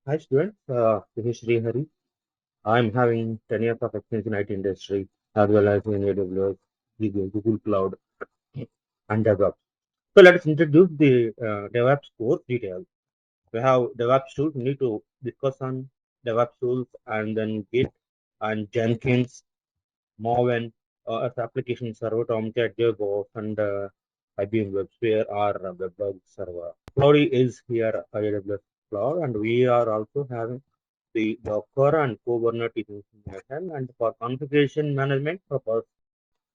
Hi students, this is Sri Hari. I'm having 10 years of experience in IT industry as well as in AWS, Google Cloud and DevOps. So let's introduce the DevOps course details. We have DevOps tools. We need to discuss on DevOps tools and then Git and Jenkins, Maven as application server, Tomcat, JBoss and IBM WebSphere or WebDog server. Cloud is here AWS Cloud and we are also having the Docker and Kubernetes installation, and for configuration management purpose,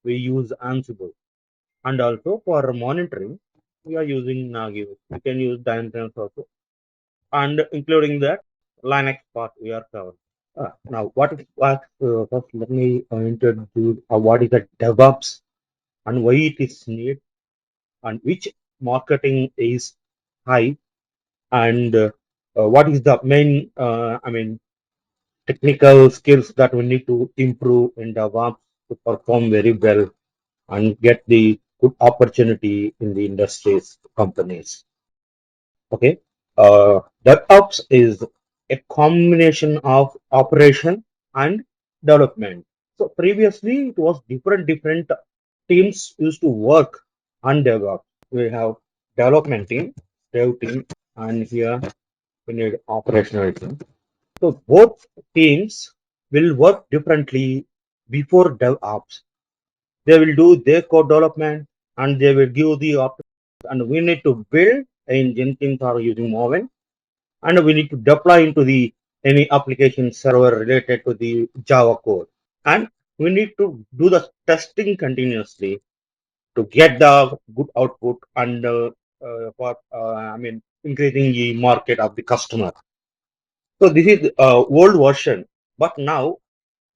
we use Ansible. And also for monitoring, we are using Nagios. We can use Dynatrace also. And including that, Linux part we are covered. Now, first let me introduce what is a DevOps and why it is needed and which marketing is high and what is the main, technical skills that we need to improve in DevOps to perform very well and get the good opportunity in the industries companies. Okay, DevOps is a combination of operation and development. So previously it was different teams used to work on DevOps. We have development team, dev team, and here we need operational team. So both teams will work differently before DevOps. They will do their code development and they will give the options. And we need to build in Jenkins or using Maven, and we need to deploy into the any application server related to the Java code. And we need to do the testing continuously to get the good output and increasing the market of the customer. So this is old version, but now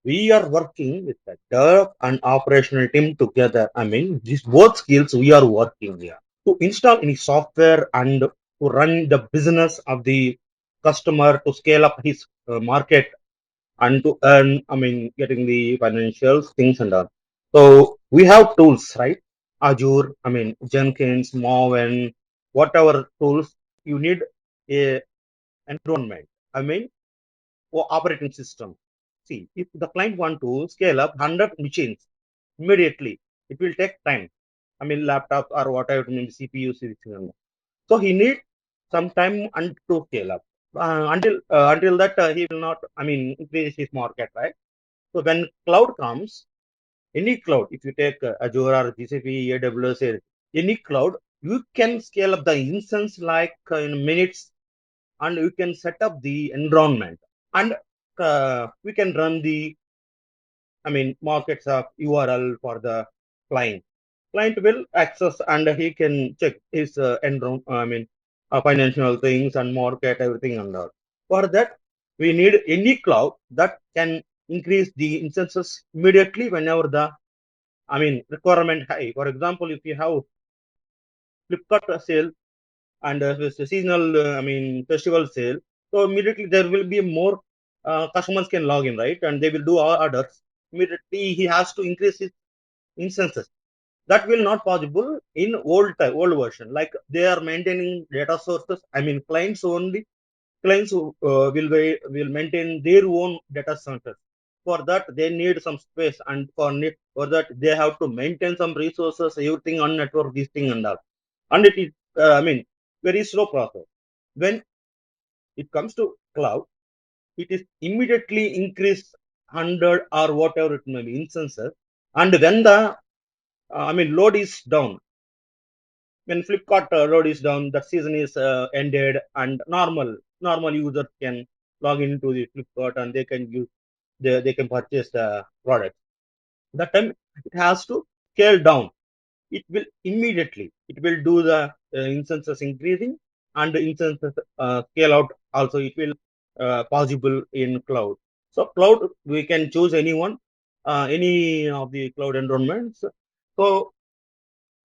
we are working with the dev and operational team together. I mean, these both skills we are working here to install any software and to run the business of the customer to scale up his market and to earn, getting the financials things and all. So we have tools, right? Azure, Jenkins, Maven, whatever tools you need a environment. I mean, or operating system. See, if the client want to scale up 100 machines immediately, it will take time. Laptop or whatever, CPU, so he need some time and to scale up. Until that he will not, increase his market, right? So when cloud comes, any cloud, if you take Azure or GCP, AWS, any cloud, you can scale up the instance like in minutes, and you can set up the environment and we can run the markets of URL for the client. Client will access and he can check his financial things and market everything and all. For that, we need any cloud that can increase the instances immediately whenever the requirement high. For example, if you have Flipkart sale and with the seasonal, festival sale, so immediately there will be more customers can log in, right? And they will do orders. Immediately he has to increase his instances. That will not possible in old version. Like they are maintaining data sources. Clients only. Clients will maintain their own data centers. For that, they need some space, and for that they have to maintain some resources, everything on network, this thing and all. And it is, very slow process. When it comes to cloud, it is immediately increase 100 or whatever it may be instances. And when the load is down, when Flipkart load is down, the season is ended, and normal users can log into the Flipkart and they can use they can purchase the product. That time it has to scale down. It will do the instances increasing and the instances scale out also. It will possible in cloud. So cloud we can choose any of the cloud environments. So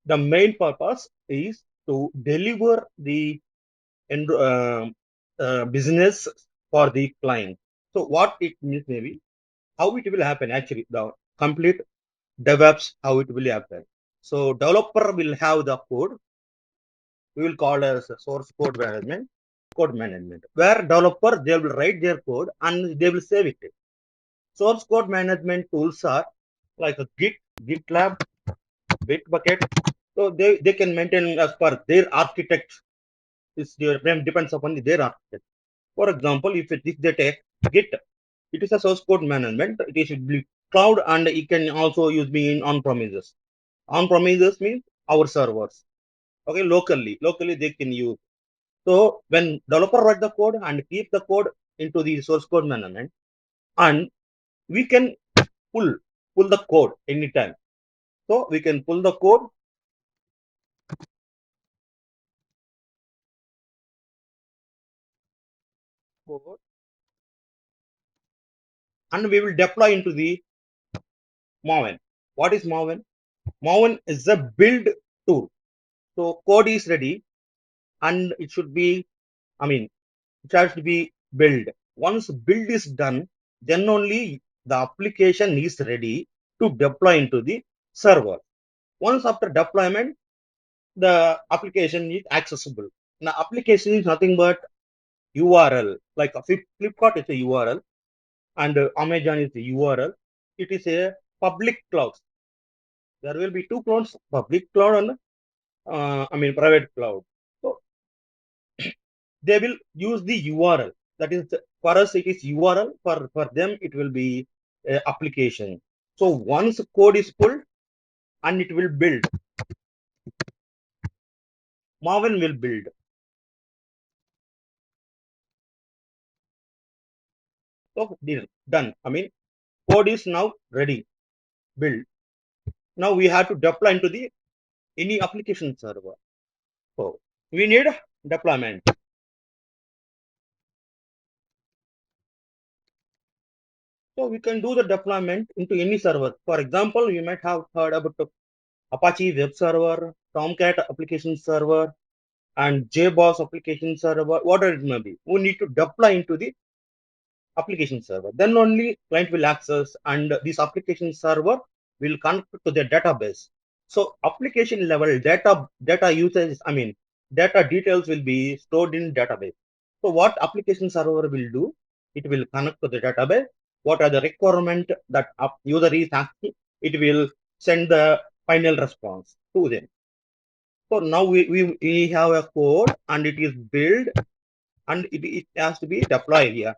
the main purpose is to deliver the business for the client. So what it means, maybe how it will happen actually, the complete DevOps, how it will happen. So developer will have the code. We will call as source code management. code management, where developer they will write their code and they will save it. Source code management tools are like a Git, GitLab, Bitbucket. So they can maintain as per their architect. Depends upon their architect. For example, if they take Git, it is a source code management. It is cloud and it can also use me in on-premises. On-premises means our servers. Okay, locally they can use. So when developer write the code and keep the code into the source code management, and we can pull pull the code anytime. So we can pull the code and we will deploy into the Maven. What is Maven? Maven is a build tool. So code is ready and it should be, I mean, it has to be built. Once build is done, then only the application is ready to deploy into the server. Once after deployment, the application is accessible. Now, application is nothing but URL. Like a Flipkart is a URL and Amazon is a URL. It is a public cloud. There will be two clouds, public cloud and private cloud. So they will use the URL. That is, for us, it is URL. For them, it will be application. So once code is pulled and it will build, Maven will build. So done. Code is now ready, build. Now we have to deploy into the any application server. So we need deployment. So we can do the deployment into any server. For example, you might have heard about the Apache web server, Tomcat application server, and JBoss application server, whatever it may be. We need to deploy into the application server. Then only client will access and this application server will connect to the database. So application level data usage, data details will be stored in database. So what application server will do? It will connect to the database. What are the requirement that user is asking? It will send the final response to them. So now we have a code and it is built and it has to be deployed here.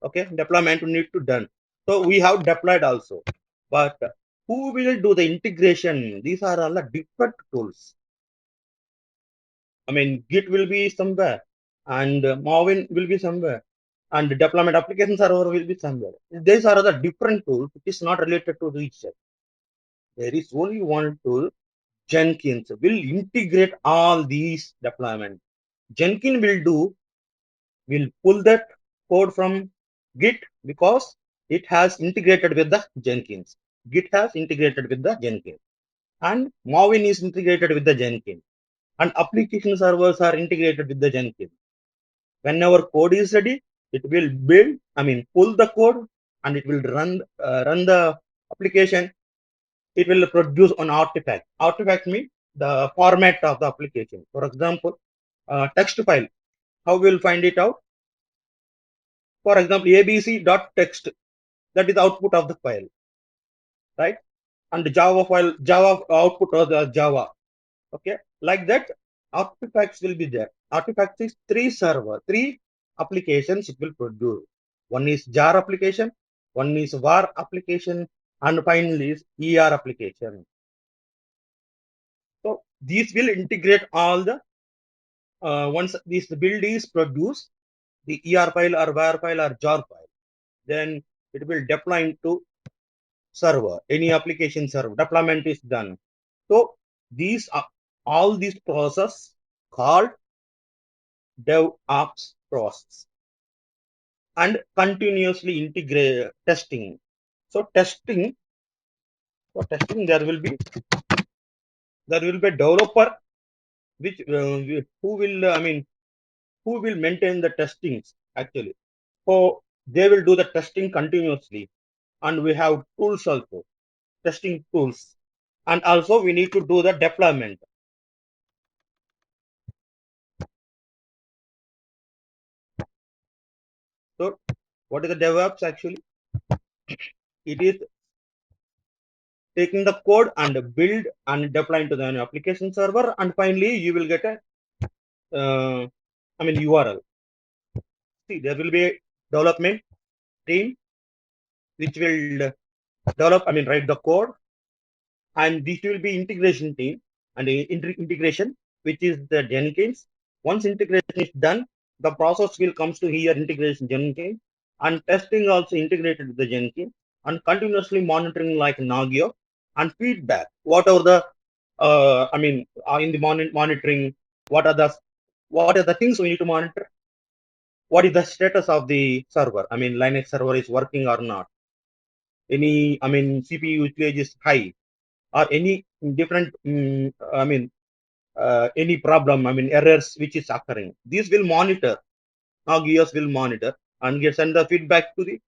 Okay, deployment need to done. So we have deployed also, but who will do the integration? These are all the different tools. Git will be somewhere, and Maven will be somewhere, and the deployment application server will be somewhere. These are the different tools which is not related to each other. There is only one tool, Jenkins, will integrate all these deployment. Jenkins will pull that code from Git because it has integrated with the Jenkins. Git has integrated with the Jenkins. And Maven is integrated with the Jenkins. And application servers are integrated with the Jenkins. Whenever code is ready, it will pull the code and it will run the application. It will produce an artifact. Artifact means the format of the application. For example, text file. How we will find it out? For example, abc.text, that is the output of the file, right? And the Java file, Java output of the Java. Okay, like that, artifacts will be there. Artifacts is three applications it will produce. One is jar application, one is var application, and finally is ER application. So these will integrate all the once this build is produced, the ER file or var file or jar file, then it will deploy into server, any application server. Deployment is done. So these are all these process called DevOps process and continuously integrate testing. So testing there will be developer which who will maintain the testings actually. So they will do the testing continuously, and we have tools also, testing tools, and also we need to do the deployment. So what is the DevOps actually? It is taking the code and build and deploy into the application server, and finally you will get a URL. See, there will be a development team which will write the code, and this will be integration team and integration, which is the Jenkins. Once integration is done, the process will comes to here integration Jenkins, and testing also integrated with the Jenkins, and continuously monitoring like Nagio, and feedback. Whatever the in the monitoring, what are the things we need to monitor? What is the status of the server? Linux server is working or not? Any CPU usage is high, or any different any problem, errors which is occurring. These will monitor. Now gears will monitor and send the feedback to the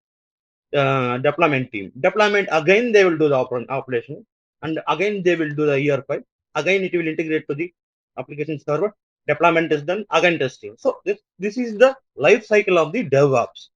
deployment team. Deployment, again they will do the operation, and again they will do the ER5. Again it will integrate to the application server. Deployment is done, again testing. So this is the life cycle of the DevOps.